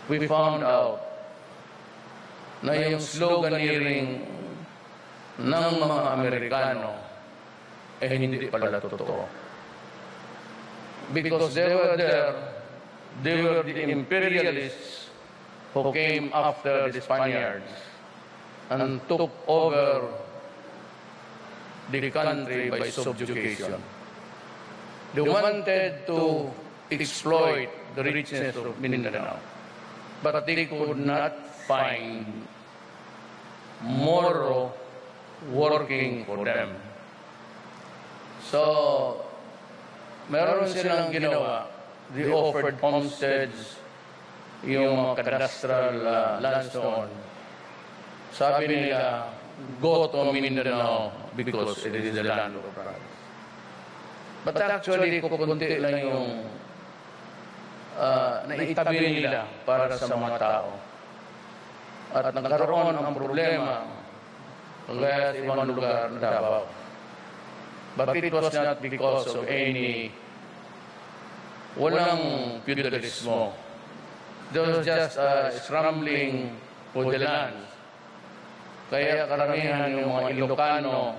we found out na yung sloganeering ng mga Amerikano eh hindi pala totoo. Because they were there, they were the imperialists who came after the Spaniards and took over the country by subjugation. They wanted to exploit the richness of Mindanao, but they could not find Moro working for them. So, meron silang ginawa. They offered homesteads, yung mga cadastral landstone. Sabi nila, go to Mindanao because it is the land of promise. But actually, kukunti lang yung naitabi nila para sa mga tao. At nagkaroon ang problema kaya sa ibang lugar na Davao. But it was not because of walang feudalismo. There was just scrambling for the land. Kaya karamihan yung mga Ilocano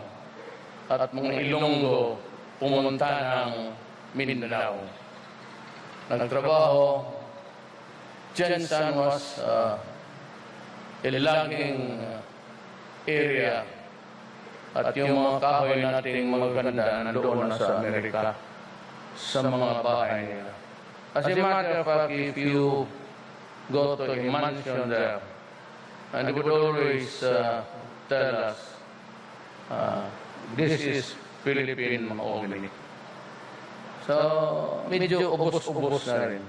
at mga Ilonggo pumunta ng Mindanao. Nagtrabaho. Jensen was a logging area. At yung mga kahoy nating maganda nandoon na sa Amerika sa mga bahay nila. As a matter of fact, if you go to a mansion there, and they would always tell us, this is Philippine mahogany. So, medyo ubos-ubos na rin.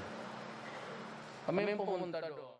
Kami pumunta doon.